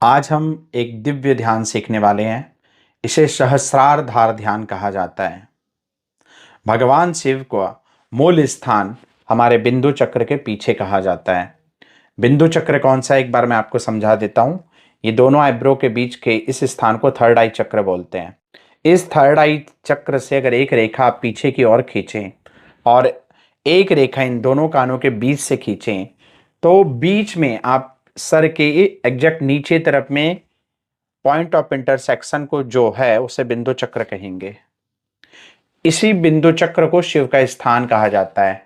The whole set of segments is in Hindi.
आज हम एक दिव्य ध्यान सीखने वाले हैं। इसे सहस्रार धार ध्यान कहा जाता है। भगवान शिव को मूल स्थान हमारे बिंदु चक्र के पीछे कहा जाता है। बिंदु चक्र कौन सा है, एक बार मैं आपको समझा देता हूँ। ये दोनों आईब्रो के बीच के इस स्थान को थर्ड आई चक्र बोलते हैं। इस थर्ड आई चक्र से अगर एक रेखा आप पीछे की ओर खींचें और एक रेखा इन दोनों कानों के बीच से खींचें तो बीच में आप सर के एग्जैक्ट नीचे तरफ में पॉइंट ऑफ इंटरसेक्शन को जो है उसे बिंदु चक्र कहेंगे। इसी बिंदु चक्र को शिव का स्थान कहा जाता है।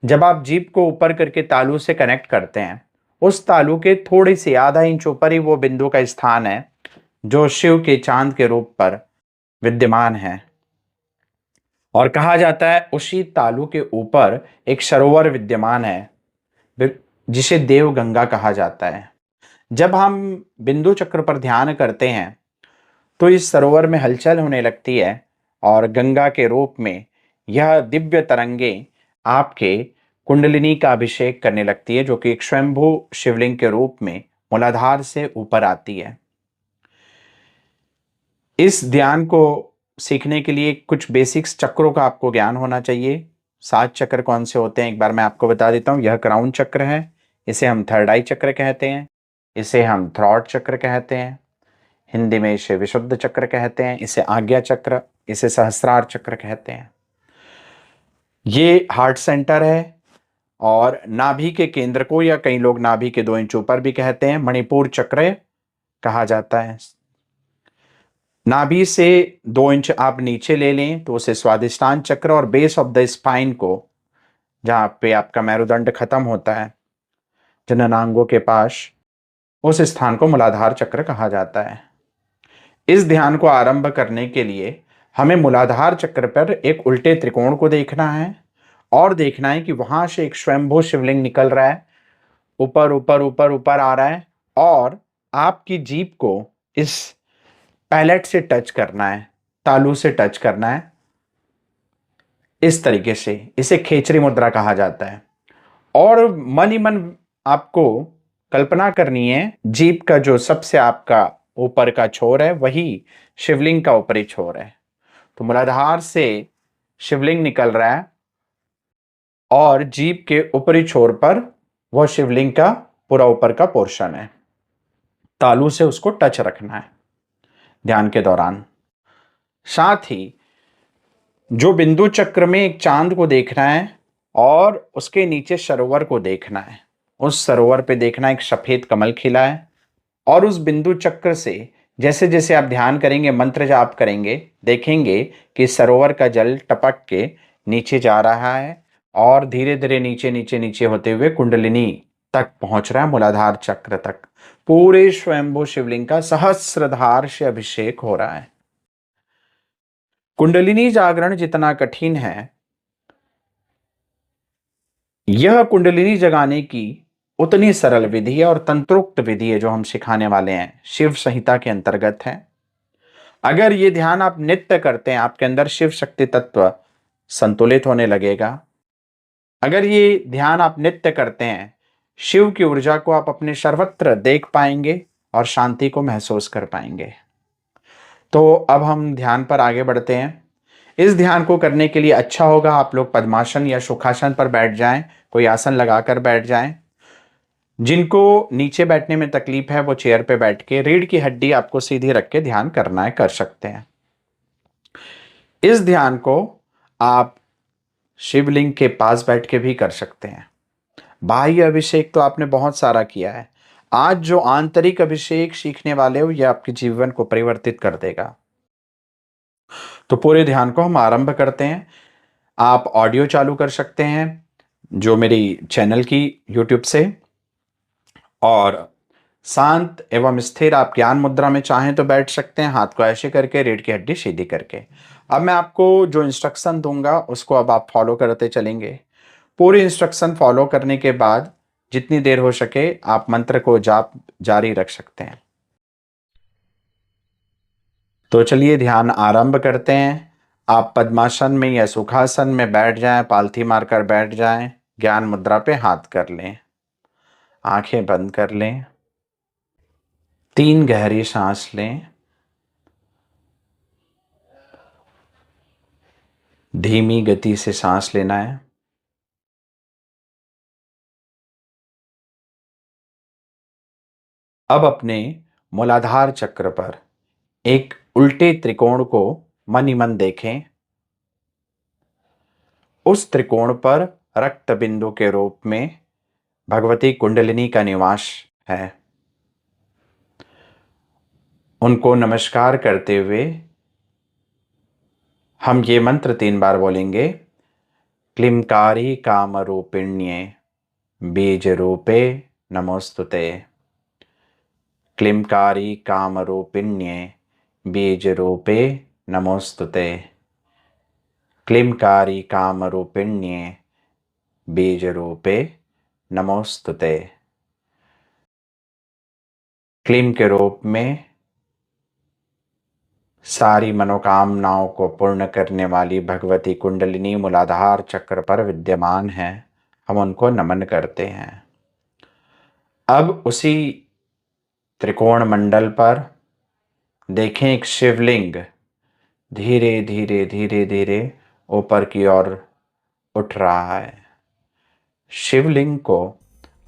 जब आप जीभ को ऊपर करके तालू से कनेक्ट करते हैं, उस तालू के थोड़ी सी आधा इंच ऊपर ही वो बिंदु का स्थान है जो शिव के चांद के रूप पर विद्यमान है। और कहा जाता है उसी तालू के ऊपर एक सरोवर विद्यमान है जिसे देव गंगा कहा जाता है। जब हम बिंदु चक्र पर ध्यान करते हैं तो इस सरोवर में हलचल होने लगती है और गंगा के रूप में यह दिव्य तरंगे आपके कुंडलिनी का अभिषेक करने लगती है, जो कि एक स्वयंभू शिवलिंग के रूप में मूलाधार से ऊपर आती है। इस ध्यान को सीखने के लिए कुछ बेसिक्स चक्रों का आपको ज्ञान होना चाहिए। 7 चक्र कौन से होते हैं एक बार मैं आपको बता देता हूँ। यह क्राउन चक्र है, इसे हम थर्ड आई चक्र कहते हैं, इसे हम थ्रॉट चक्र कहते हैं, हिंदी में इसे विशुद्ध चक्र कहते हैं, इसे आज्ञा चक्र, इसे सहस्रार चक्र कहते हैं। ये हार्ट सेंटर है और नाभि के केंद्र को, या कई लोग नाभि के 2 इंच ऊपर भी कहते हैं, मणिपुर चक्र कहा जाता है। नाभि से 2 इंच आप नीचे ले लें तो उसे स्वादिष्टान चक्र, और बेस ऑफ द स्पाइन को, जहां पे आपका मेरुदंड खत्म होता है जननांगों के पास, उस स्थान को मूलाधार चक्र कहा जाता है। इस ध्यान को आरंभ करने के लिए हमें मूलाधार चक्र पर एक उल्टे त्रिकोण को देखना है और देखना है कि वहां से एक स्वयंभू शिवलिंग निकल रहा है, ऊपर ऊपर ऊपर ऊपर आ रहा है, और आपकी जीभ को इस पैलेट से टच करना है, तालू से टच करना है। इस तरीके से इसे खेचरी मुद्रा कहा जाता है। और मन ही मन आपको कल्पना करनी है जीभ का जो सबसे आपका ऊपर का छोर है वही शिवलिंग का ऊपरी छोर है। तो मूलाधार से शिवलिंग निकल रहा है और जीभ के ऊपरी छोर पर वह शिवलिंग का पूरा ऊपर का पोर्शन है। तालू से उसको टच रखना है ध्यान के दौरान। साथ ही जो बिंदु चक्र में एक चांद को देखना है और उसके नीचे सरोवर को देखना है। उस सरोवर पे देखना एक सफेद कमल खिला है, और उस बिंदु चक्र से जैसे जैसे आप ध्यान करेंगे, मंत्र जाप करेंगे, देखेंगे कि सरोवर का जल टपक के नीचे जा रहा है और धीरे धीरे नीचे नीचे नीचे होते हुए कुंडलिनी तक पहुंच रहा है, मूलाधार चक्र तक। पूरे स्वयंभू शिवलिंग का सहस्रधार से अभिषेक हो रहा है। कुंडलिनी जागरण जितना कठिन है, यह कुंडलिनी जगाने की उतनी सरल विधि है और तंत्रोक्त विधि है जो हम सिखाने वाले हैं, शिव संहिता के अंतर्गत है। अगर ये ध्यान आप नित्य करते हैं, आपके अंदर शिव शक्ति तत्व संतुलित होने लगेगा। अगर ये ध्यान आप नित्य करते हैं, शिव की ऊर्जा को आप अपने सर्वत्र देख पाएंगे और शांति को महसूस कर पाएंगे। तो अब हम ध्यान पर आगे बढ़ते हैं। इस ध्यान को करने के लिए अच्छा होगा आप लोग पद्मासन या सुखासन पर बैठ जाएं, कोई आसन लगाकर बैठ जाएं। जिनको नीचे बैठने में तकलीफ है वो चेयर पे बैठ के रीढ़ की हड्डी आपको सीधी रख के ध्यान करना है, कर सकते हैं। इस ध्यान को आप शिवलिंग के पास बैठ के भी कर सकते हैं। बाह्य अभिषेक तो आपने बहुत सारा किया है, आज जो आंतरिक अभिषेक सीखने वाले हो, यह आपके जीवन को परिवर्तित कर देगा। तो पूरे ध्यान को हम आरंभ करते हैं। आप ऑडियो चालू कर सकते हैं जो मेरी चैनल की यूट्यूब से, और शांत एवं स्थिर आप ज्ञान मुद्रा में चाहें तो बैठ सकते हैं, हाथ को ऐसे करके, रीढ़ की हड्डी सीधी करके। अब मैं आपको जो इंस्ट्रक्शन दूंगा उसको अब आप फॉलो करते चलेंगे। पूरी इंस्ट्रक्शन फॉलो करने के बाद जितनी देर हो सके आप मंत्र को जाप जारी रख सकते हैं। तो चलिए ध्यान आरंभ करते हैं। आप पद्मासन में या सुखासन में बैठ जाएं, पालथी मारकर बैठ जाएं, ज्ञान मुद्रा पे हाथ कर लें, आंखें बंद कर लें। 3 गहरी सांस लें। धीमी गति से सांस लेना है। अब अपने मूलाधार चक्र पर एक उल्टे त्रिकोण को मन ही मन देखें। उस त्रिकोण पर रक्त बिंदु के रूप में भगवती कुंडलिनी का निवास है। उनको नमस्कार करते हुए हम ये मंत्र 3 बार बोलेंगे। क्लींकारी कामरूपिण्ये बीज रूपे नमोस्तुते। क्लींकारी कामरूपिण्ये बीज रूपे नमोस्तुते। क्लींकारी कामरूपिण्ये बीज रूपे नमोस्तुते। क्लीं के रूप में सारी मनोकामनाओं को पूर्ण करने वाली भगवती कुंडलिनी मूलाधार चक्र पर विद्यमान है। हम उनको नमन करते हैं। अब उसी त्रिकोण मंडल पर देखें एक शिवलिंग धीरे धीरे धीरे धीरे ऊपर की ओर उठ रहा है। शिवलिंग को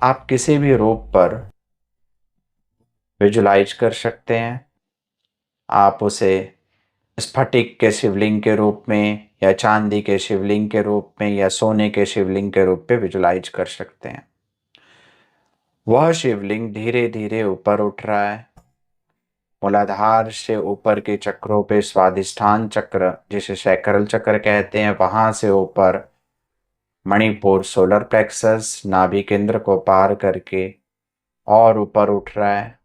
आप किसी भी रूप पर विजुलाइज कर सकते हैं। आप उसे स्फटिक के शिवलिंग के रूप में या चांदी के शिवलिंग के रूप में या सोने के शिवलिंग के रूप में विजुलाइज कर सकते हैं। वह शिवलिंग धीरे धीरे ऊपर उठ रहा है। मूलाधार से ऊपर के चक्रों पे स्वादिष्ठान चक्र, जिसे सैक्रल चक्र कहते हैं, वहां से ऊपर मणिपुर, सोलर प्लेक्सस, नाभि केंद्र को पार करके और ऊपर उठ रहा है।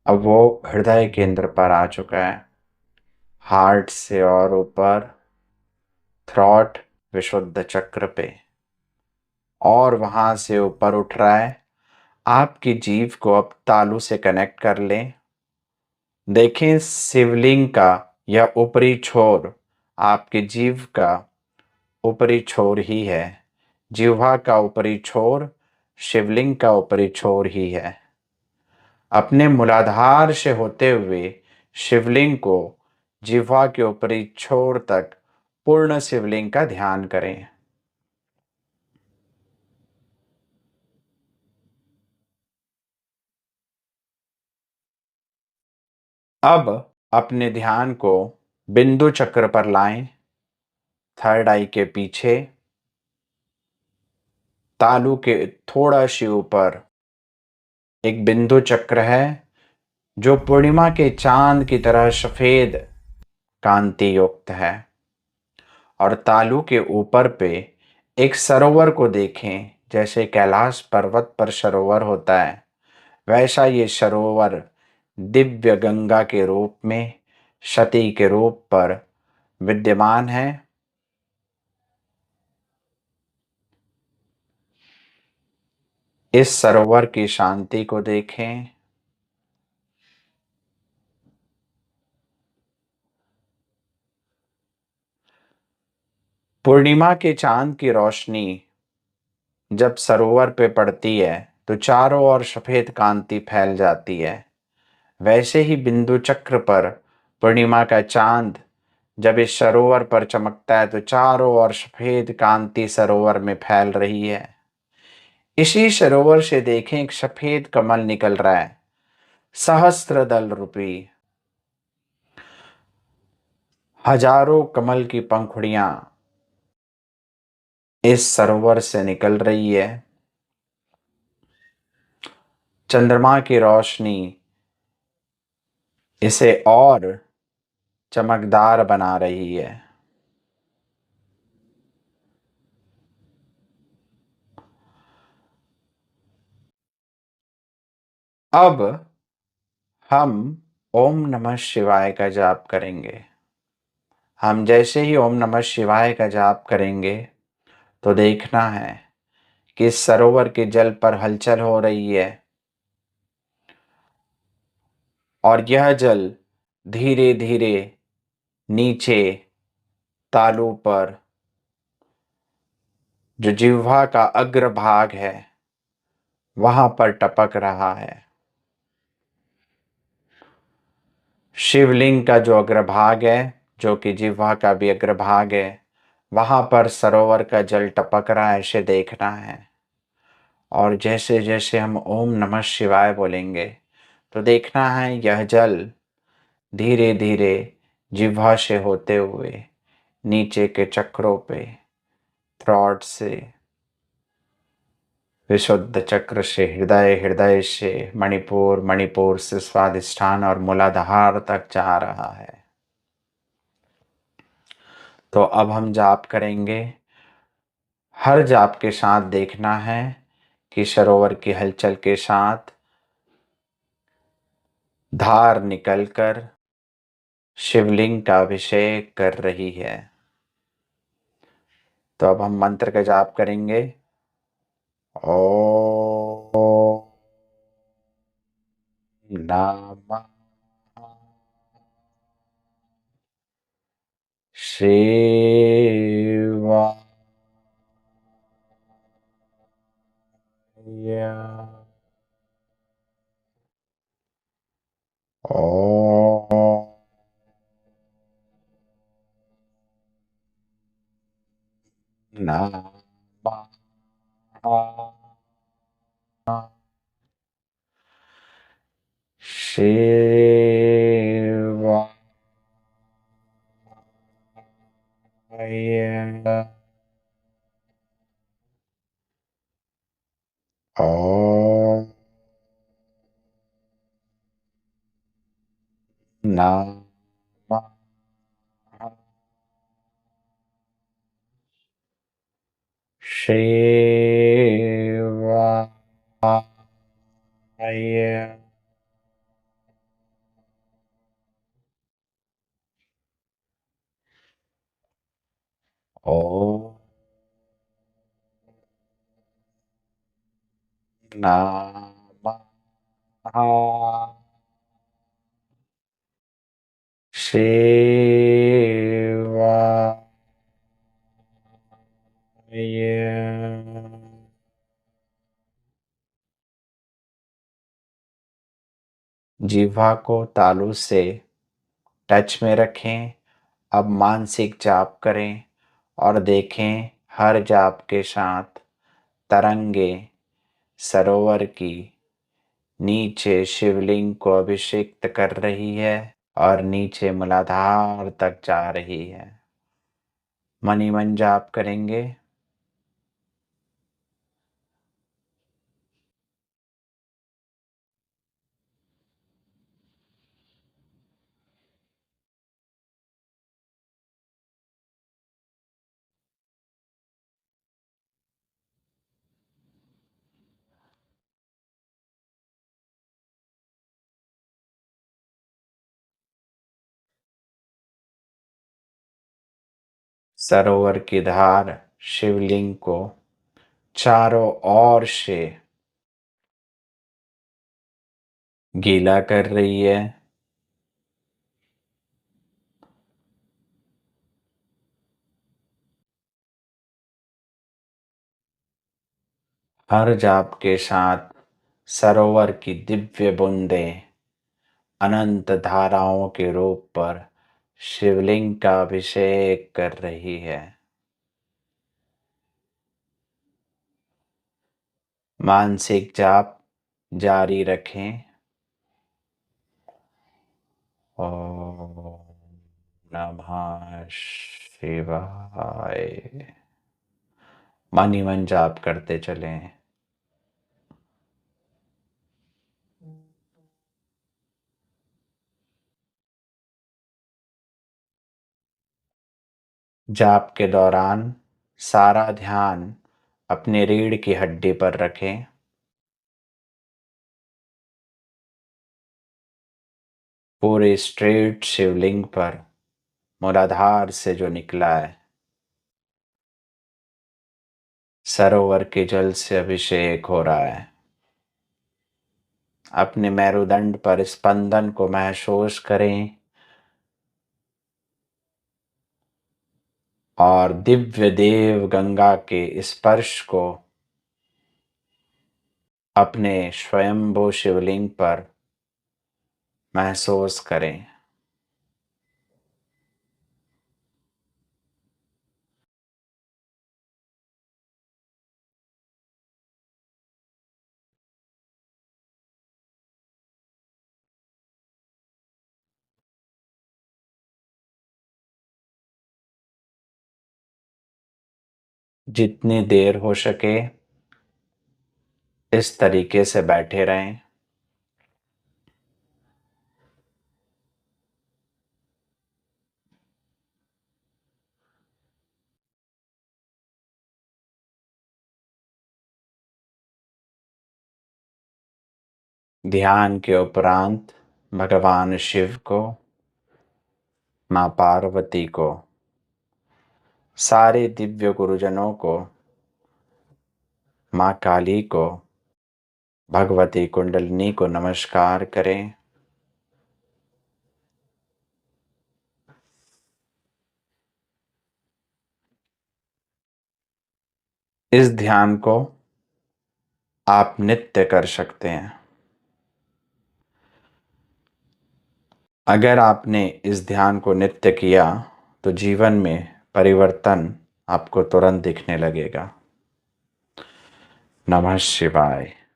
अब वो हृदय केंद्र पर आ चुका है। हार्ट से और ऊपर थ्रॉट विशुद्ध चक्र पे, और वहां से ऊपर उठ रहा है। आपकी जीभ को अब तालू से कनेक्ट कर लें। देखें शिवलिंग का यह ऊपरी छोर आपकी जीभ का ऊपरी छोर ही है। जिह्वा का ऊपरी छोर शिवलिंग का ऊपरी छोर ही है। अपने मूलाधार से होते हुए शिवलिंग को जिह्वा के ऊपरी छोर तक पूर्ण शिवलिंग का ध्यान करें। अब अपने ध्यान को बिंदु चक्र पर लाएं। थर्ड आई के पीछे तालू के थोड़ा सी ऊपर एक बिंदु चक्र है जो पूर्णिमा के चांद की तरह सफेद कांति युक्त है। और तालू के ऊपर पे एक सरोवर को देखें। जैसे कैलाश पर्वत पर सरोवर होता है, वैसा ये सरोवर दिव्य गंगा के रूप में, सती के रूप पर विद्यमान है। इस सरोवर की शांति को देखें। पूर्णिमा के चांद की रोशनी जब सरोवर पे पड़ती है तो चारों ओर सफेद कांति फैल जाती है। वैसे ही बिंदु चक्र पर पूर्णिमा का चांद जब इस सरोवर पर चमकता है तो चारों ओर सफेद कांति सरोवर में फैल रही है। इसी सरोवर से देखें एक सफेद कमल निकल रहा है, सहस्त्र दल रूपी। हजारों कमल की पंखुड़ियां इस सरोवर से निकल रही है। चंद्रमा की रोशनी इसे और चमकदार बना रही है। अब हम ओम नमः शिवाय का जाप करेंगे। हम जैसे ही ओम नमः शिवाय का जाप करेंगे तो देखना है कि इस सरोवर के जल पर हलचल हो रही है और यह जल धीरे धीरे नीचे तालू पर जो जिह्वा का अग्रभाग है वहां पर टपक रहा है। शिवलिंग का जो अग्रभाग है, जो कि जिह्वा का भी अग्रभाग है, वहां पर सरोवर का जल टपक रहा है, ऐसे देखना है। और जैसे जैसे हम ओम नमः शिवाय बोलेंगे तो देखना है यह जल धीरे धीरे जिह्वा से होते हुए नीचे के चक्रों पे, थ्रॉट से, विशुद्ध चक्र से, हृदय, हृदय से मणिपुर, मणिपुर से स्वादिष्ठान और मूलाधार तक जा रहा है। तो अब हम जाप करेंगे। हर जाप के साथ देखना है कि सरोवर की हलचल के साथ धार निकलकर शिवलिंग का अभिषेक कर रही है। तो अब हम मंत्र का जाप करेंगे। ओम नमः शिवाय। ओम नमः शिवाय। ओम नमः शिवाय। ओम नमः शिवाय। जिह्वा को तालु से टच में रखें। अब मानसिक जाप करें और देखें हर जाप के साथ तरंगे सरोवर की नीचे शिवलिंग को अभिषेक कर रही है और नीचे मूलाधार तक जा रही है। मन ही मन जाप करेंगे। सरोवर की धार शिवलिंग को चारों ओर से गीला कर रही है। हर जाप के साथ सरोवर की दिव्य बूंदें अनंत धाराओं के रूप पर शिवलिंग का अभिषेक कर रही है। मानसिक जाप जारी रखें। ओम नमः शिवाय। मन ही मन जाप करते चलें। जाप के दौरान सारा ध्यान अपने रीढ़ की हड्डी पर रखें। पूरे स्ट्रेट शिवलिंग पर मूलाधार से जो निकला है सरोवर के जल से अभिषेक हो रहा है। अपने मेरुदंड पर स्पंदन को महसूस करें और दिव्य देव गंगा के स्पर्श को अपने स्वयंभू शिवलिंग पर महसूस करें। जितनी देर हो सके इस तरीके से बैठे रहें। ध्यान के उपरांत भगवान शिव को, माँ पार्वती को, सारे दिव्य गुरुजनों को, माँ काली को, भगवती कुंडलिनी को नमस्कार करें। इस ध्यान को आप नित्य कर सकते हैं। अगर आपने इस ध्यान को नित्य किया तो जीवन में परिवर्तन आपको तुरंत दिखने लगेगा। नमः शिवाय।